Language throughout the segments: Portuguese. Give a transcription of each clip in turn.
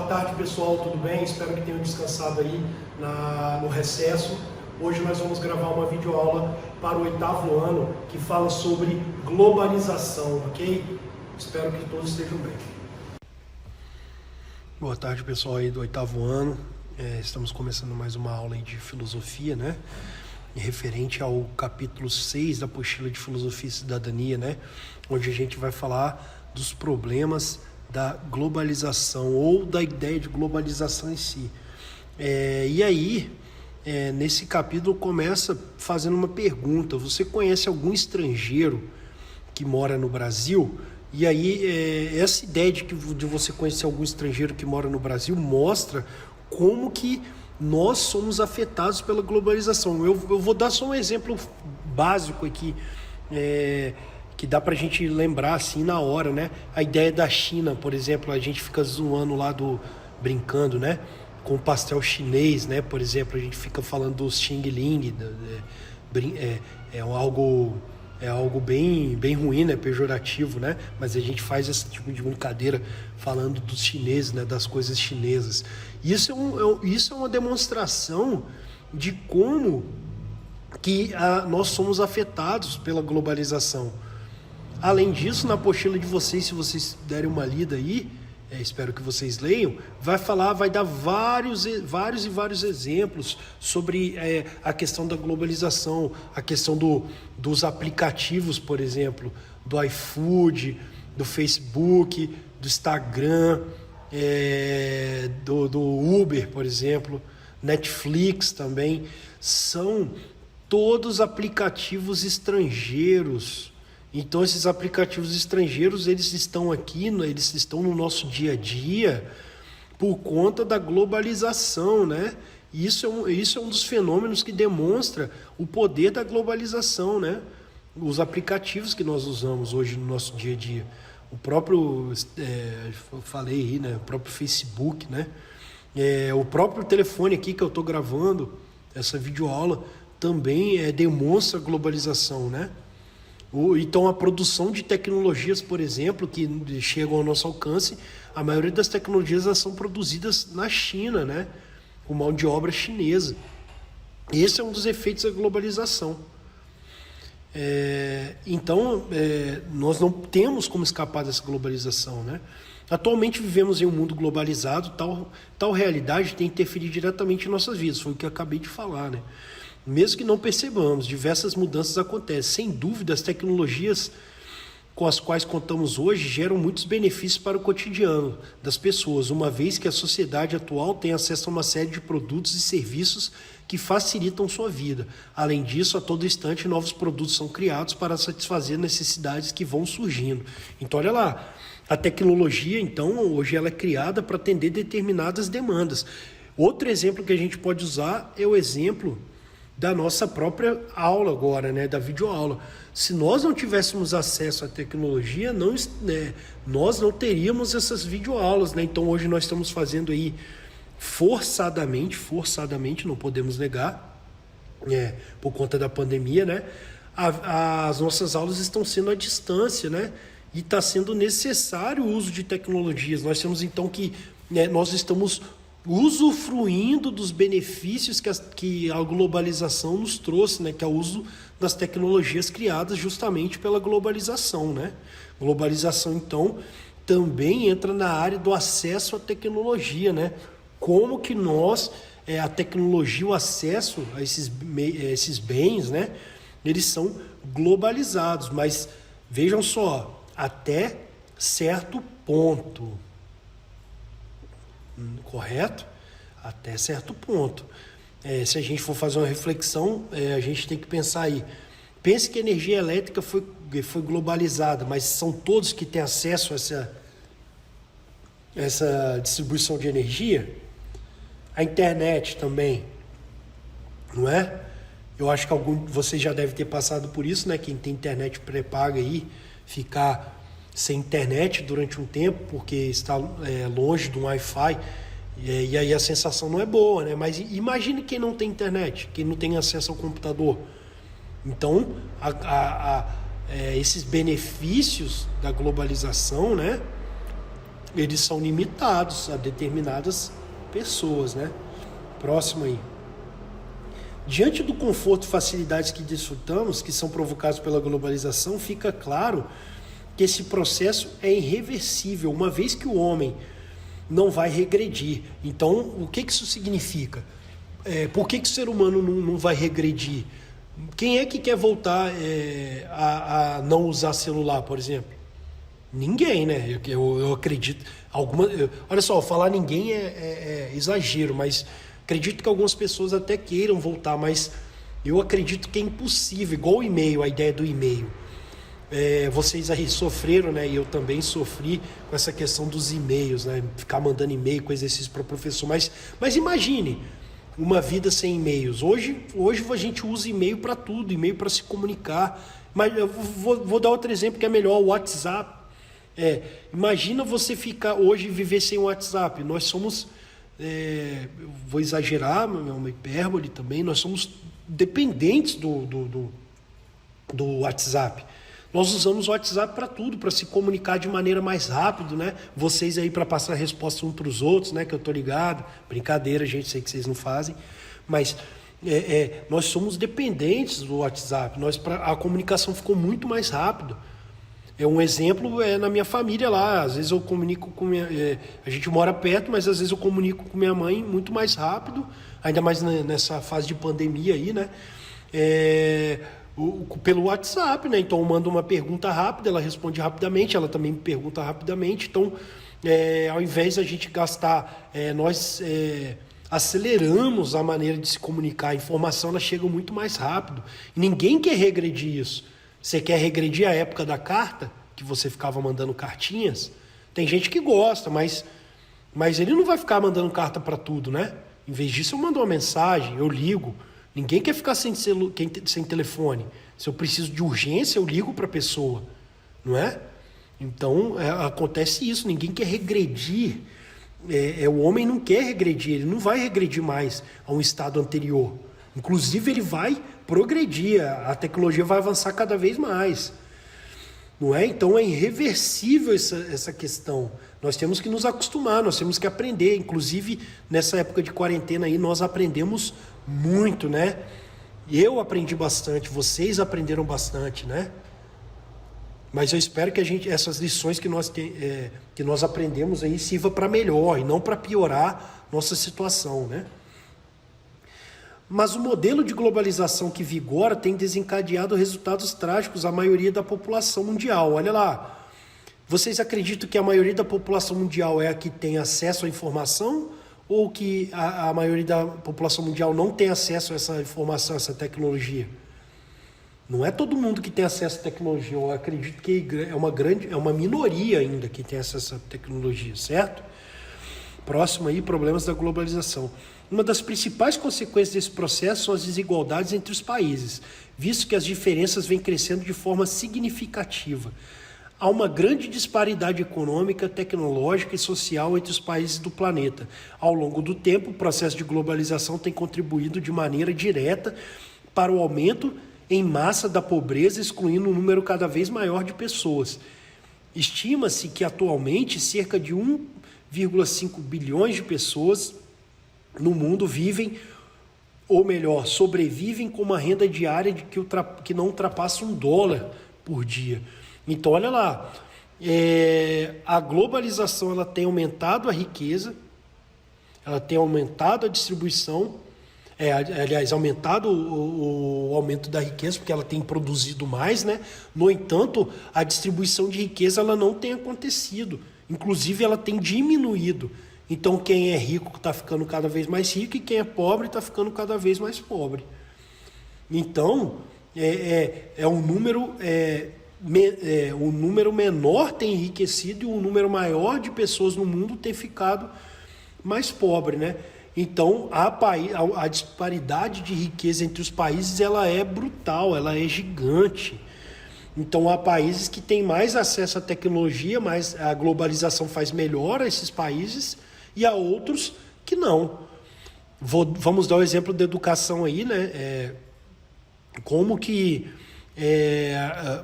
tarde, pessoal, tudo bem? Espero que tenham descansado aí no recesso. Hoje nós vamos gravar uma videoaula para o 8º ano que fala sobre globalização, ok? Espero que todos estejam bem. Boa tarde, pessoal aí do 8º ano. Estamos começando mais uma aula aí de filosofia, né? Referente ao capítulo 6 da apostila de Filosofia e Cidadania, né? Onde a gente vai falar dos problemas da globalização ou da ideia de globalização em si. E aí, nesse capítulo começa fazendo uma pergunta: você conhece algum estrangeiro que mora no Brasil? E aí, essa ideia de você conhecer algum estrangeiro que mora no Brasil mostra como que nós somos afetados pela globalização. Eu vou dar só um exemplo básico aqui, que dá pra gente lembrar assim na hora, né? A ideia da China, por exemplo, a gente fica zoando lá brincando, né? Com o pastel chinês, né? Por exemplo, a gente fica falando do Xing Ling, é algo bem ruim, né? Pejorativo, né? Mas a gente faz esse tipo de brincadeira falando dos chineses, né? Das coisas chinesas. Isso é uma demonstração de como que nós somos afetados pela globalização. Além disso, na apostila de vocês, se vocês derem uma lida aí, espero que vocês leiam, vai dar vários exemplos sobre a questão da globalização, a questão dos aplicativos, por exemplo, do iFood, do Facebook, do Instagram, do Uber, por exemplo, Netflix também. São todos aplicativos estrangeiros. Então, esses aplicativos estrangeiros, eles estão aqui, eles estão no nosso dia a dia por conta da globalização, né? Isso é um dos fenômenos que demonstra o poder da globalização, né? Os aplicativos que nós usamos hoje no nosso dia a dia. O próprio, eu falei aí, né? O próprio Facebook, né? O próprio telefone aqui que eu estou gravando, essa videoaula, também demonstra a globalização, né? Então, a produção de tecnologias, por exemplo, que chegam ao nosso alcance, a maioria das tecnologias elas são produzidas na China, né? Com mão de obra chinesa. Esse é um dos efeitos da globalização. Então, nós não temos como escapar dessa globalização, né? Atualmente vivemos em um mundo globalizado, tal realidade tem interferido diretamente em nossas vidas, foi o que eu acabei de falar, né? Mesmo que não percebamos, diversas mudanças acontecem. Sem dúvida, as tecnologias com as quais contamos hoje geram muitos benefícios para o cotidiano das pessoas, uma vez que a sociedade atual tem acesso a uma série de produtos e serviços que facilitam sua vida. Além disso, a todo instante, novos produtos são criados para satisfazer necessidades que vão surgindo. Então, olha lá, a tecnologia, então, hoje ela é criada para atender determinadas demandas. Outro exemplo que a gente pode usar é o exemplo da nossa própria aula agora, né, da videoaula. Se nós não tivéssemos acesso à tecnologia, nós não teríamos essas videoaulas, né? Então hoje nós estamos fazendo aí forçadamente, não podemos negar, por conta da pandemia, né? As nossas aulas estão sendo à distância, né? E está sendo necessário o uso de tecnologias. Nós temos então nós estamos usufruindo dos benefícios que a globalização nos trouxe, né? Que é o uso das tecnologias criadas justamente pela globalização, né? Globalização, então, também entra na área do acesso à tecnologia, né? Como que a tecnologia, o acesso a esses bens, né? Eles são globalizados, mas vejam só, até certo ponto. Correto? Até certo ponto. Se a gente for fazer uma reflexão, a gente tem que pensar aí. Pense que a energia elétrica foi globalizada, mas são todos que têm acesso a essa distribuição de energia? A internet também, não é? Eu acho que você já deve ter passado por isso, né? Quem tem internet pré-paga aí, ficar sem internet durante um tempo, porque está longe do Wi-Fi, e aí a sensação não é boa, né? Mas imagine quem não tem internet, quem não tem acesso ao computador. Então, esses benefícios da globalização, né? eles são limitados a determinadas pessoas, né? Próximo aí. Diante do conforto e facilidades que desfrutamos, que são provocados pela globalização, fica claro que esse processo é irreversível, uma vez que o homem não vai regredir. Então, o que isso significa? Por que o ser humano não vai regredir? Quem é que quer voltar a não usar celular, por exemplo? Ninguém, né? Eu acredito. Olha só, falar ninguém é exagero, mas acredito que algumas pessoas até queiram voltar, mas eu acredito que é impossível, igual o e-mail, a ideia do e-mail. Vocês aí sofreram, né? E eu também sofri com essa questão dos e-mails, né? Ficar mandando e-mail com exercício para professor. Mas imagine uma vida sem e-mails. Hoje a gente usa e-mail para tudo, e-mail para se comunicar. Mas eu vou dar outro exemplo que é melhor, o WhatsApp. Imagina você ficar hoje e viver sem o WhatsApp. Nós somos, vou exagerar, é uma hipérbole também, nós somos dependentes do WhatsApp. Nós usamos o WhatsApp para tudo, para se comunicar de maneira mais rápida, né? Vocês aí para passar a resposta uns para os outros, né? Que eu tô ligado. Brincadeira, gente, sei que vocês não fazem. Mas nós somos dependentes do WhatsApp. A comunicação ficou muito mais rápida. Um exemplo na minha família lá. Às vezes eu comunico com a gente mora perto, mas às vezes eu comunico com minha mãe muito mais rápido, ainda mais nessa fase de pandemia aí, né? Pelo WhatsApp, né? Então eu mando uma pergunta rápida, ela responde rapidamente, ela também me pergunta rapidamente. Então, ao invés de a gente gastar, nós aceleramos a maneira de se comunicar. A informação ela chega muito mais rápido. E ninguém quer regredir isso. Você quer regredir a época da carta, que você ficava mandando cartinhas? Tem gente que gosta, mas ele não vai ficar mandando carta para tudo, né? Em vez disso, eu mando uma mensagem, eu ligo. Ninguém quer ficar sem telefone. Se eu preciso de urgência, eu ligo para a pessoa, não é? Então, acontece isso. Ninguém quer regredir. O homem não quer regredir, ele não vai regredir mais a um estado anterior. Inclusive, ele vai progredir, a tecnologia vai avançar cada vez mais. Não é? Então, é irreversível essa questão. Nós temos que nos acostumar, nós temos que aprender. Inclusive, nessa época de quarentena aí, nós aprendemos muito, né? Eu aprendi bastante, vocês aprenderam bastante, né? Mas eu espero que essas lições que nós aprendemos aí sirva para melhor e não para piorar nossa situação, né? Mas o modelo de globalização que vigora tem desencadeado resultados trágicos à maioria da população mundial. Olha lá, vocês acreditam que a maioria da população mundial é a que tem acesso à informação ou que a maioria da população mundial não tem acesso a essa informação, a essa tecnologia? Não é todo mundo que tem acesso à tecnologia. Eu acredito que é uma minoria ainda que tem acesso à tecnologia, certo? Próximo aí, problemas da globalização. Uma das principais consequências desse processo são as desigualdades entre os países, visto que as diferenças vêm crescendo de forma significativa. Há uma grande disparidade econômica, tecnológica e social entre os países do planeta. Ao longo do tempo, o processo de globalização tem contribuído de maneira direta para o aumento em massa da pobreza, excluindo um número cada vez maior de pessoas. Estima-se que atualmente cerca de 1,5 bilhões de pessoas no mundo vivem, ou melhor, sobrevivem com uma renda diária que não ultrapassa $1 por dia. Então, olha lá, a globalização ela tem aumentado a riqueza, ela tem aumentado a distribuição, aliás, aumentado o aumento da riqueza, porque ela tem produzido mais, né? No entanto, a distribuição de riqueza ela não tem acontecido, inclusive ela tem diminuído. Então, quem é rico está ficando cada vez mais rico e quem é pobre está ficando cada vez mais pobre. Então, um número menor tem enriquecido e um número maior de pessoas no mundo tem ficado mais pobre, né? Então, a disparidade de riqueza entre os países ela é brutal, ela é gigante. Então, há países que têm mais acesso à tecnologia, mas a globalização faz melhor a esses países, e há outros que não. Vamos dar o exemplo da educação aí, né? Como que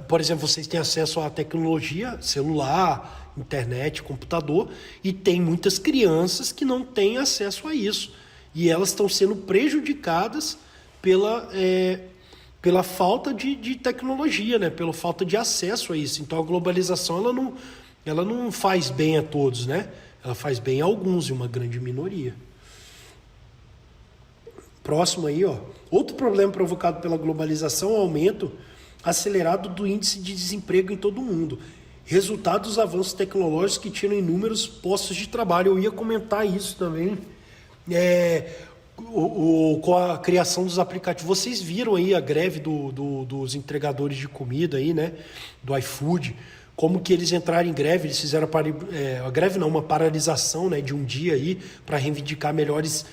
Por exemplo, vocês têm acesso à tecnologia, celular, internet, computador, e tem muitas crianças que não têm acesso a isso. E elas estão sendo prejudicadas pela falta de tecnologia, né? Pela falta de acesso a isso. Então a globalização ela não faz bem a todos, né? Ela faz bem a alguns e uma grande minoria. Próximo aí, ó. Outro problema provocado pela globalização é o aumento acelerado do índice de desemprego em todo o mundo. Resultado dos avanços tecnológicos que tiram inúmeros postos de trabalho. Eu ia comentar isso também. Com a criação dos aplicativos. Vocês viram aí a greve dos entregadores de comida aí, né? Do iFood. Como que eles entraram em greve, eles fizeram a greve não, uma paralisação, né, de um dia aí para reivindicar melhores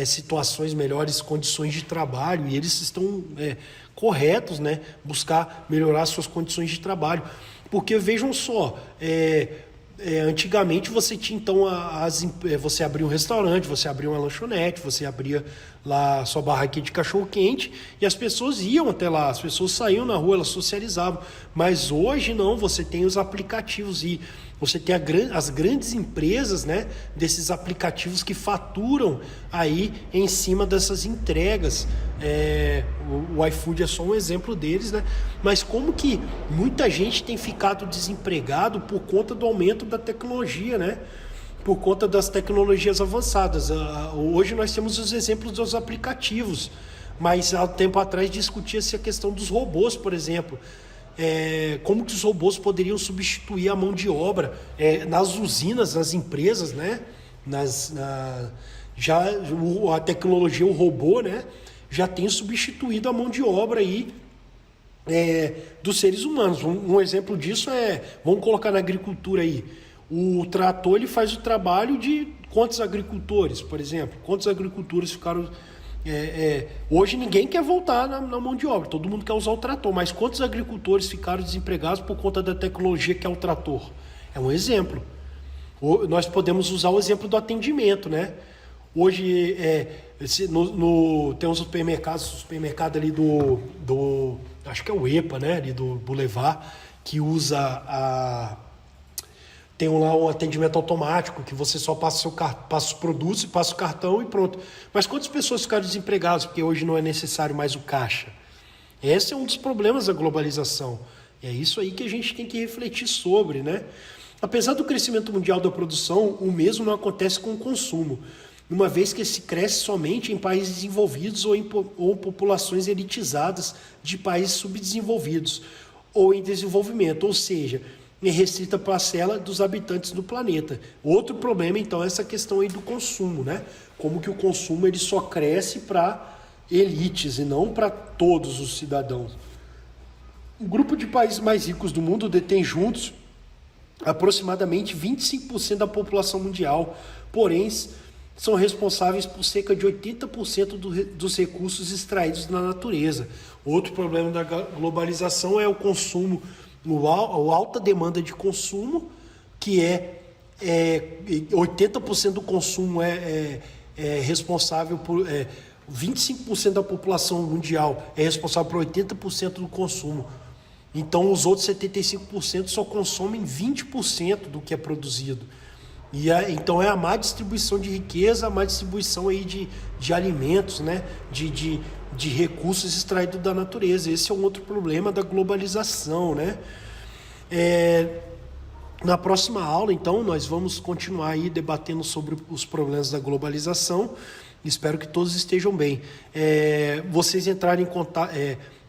situações, melhores condições de trabalho, e eles estão corretos, né, buscar melhorar suas condições de trabalho. Porque vejam só, antigamente você tinha então você abria um restaurante, você abria uma lanchonete, você abria lá a sua barraquinha de cachorro-quente e as pessoas iam até lá, as pessoas saíam na rua, elas socializavam. Mas hoje não, você tem os aplicativos e você tem as grandes empresas, né, desses aplicativos que faturam aí em cima dessas entregas. O iFood é só um exemplo deles, né? Mas como que muita gente tem ficado desempregado por conta do aumento da tecnologia, né? Por conta das tecnologias avançadas. Hoje nós temos os exemplos dos aplicativos, mas há tempo atrás discutia-se a questão dos robôs, por exemplo. Como que os robôs poderiam substituir a mão de obra nas usinas, nas empresas, né? A tecnologia, o robô, né? Já tem substituído a mão de obra aí, dos seres humanos. Um exemplo disso vamos colocar na agricultura aí. O trator ele faz o trabalho de quantos agricultores, por exemplo? Quantos agricultores ficaram... hoje ninguém quer voltar na mão de obra, todo mundo quer usar o trator, mas quantos agricultores ficaram desempregados por conta da tecnologia que é o trator? É um exemplo. Nós podemos usar o exemplo do atendimento, né? Hoje tem uns supermercado ali acho que é o EPA, né? Ali do Boulevard, que usa tem lá um atendimento automático, que você só passa os produtos, passa o cartão e pronto. Mas quantas pessoas ficaram desempregadas porque hoje não é necessário mais o caixa? Esse é um dos problemas da globalização. É isso aí que a gente tem que refletir sobre, né? Apesar do crescimento mundial da produção, o mesmo não acontece com o consumo, uma vez que se cresce somente em países desenvolvidos ou populações elitizadas de países subdesenvolvidos ou em desenvolvimento, ou seja, em restrita parcela dos habitantes do planeta. Outro problema, então, é essa questão aí do consumo, né? Como que o consumo ele só cresce para elites e não para todos os cidadãos. O grupo de países mais ricos do mundo detém juntos aproximadamente 25% da população mundial, porém são responsáveis por cerca de 80% dos recursos extraídos na natureza. Outro problema da globalização é o consumo, a alta demanda de consumo, que 80% do consumo é responsável por... 25% da população mundial é responsável por 80% do consumo. Então, os outros 75% só consomem 20% do que é produzido. Então, é a má distribuição de riqueza, a má distribuição aí de alimentos, né? de recursos extraídos da natureza. Esse é um outro problema da globalização, né? Na próxima aula, então, nós vamos continuar aí debatendo sobre os problemas da globalização. Espero que todos estejam bem. Vocês entrarem em contato...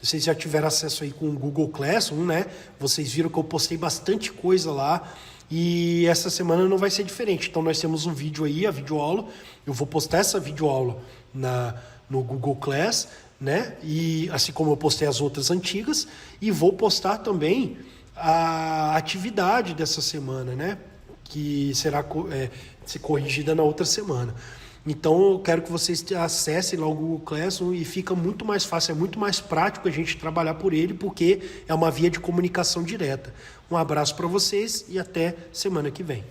vocês já tiveram acesso aí com o Google Classroom, né? Vocês viram que eu postei bastante coisa lá. E essa semana não vai ser diferente. Então nós temos um vídeo aí, a videoaula. Eu vou postar essa videoaula no Google Class, né? E assim como eu postei as outras antigas. E vou postar também a atividade dessa semana, né? Que será ser corrigida na outra semana. Então eu quero que vocês acessem lá o Google Classroom e fica muito mais fácil, é muito mais prático a gente trabalhar por ele, porque é uma via de comunicação direta. Um abraço para vocês e até semana que vem.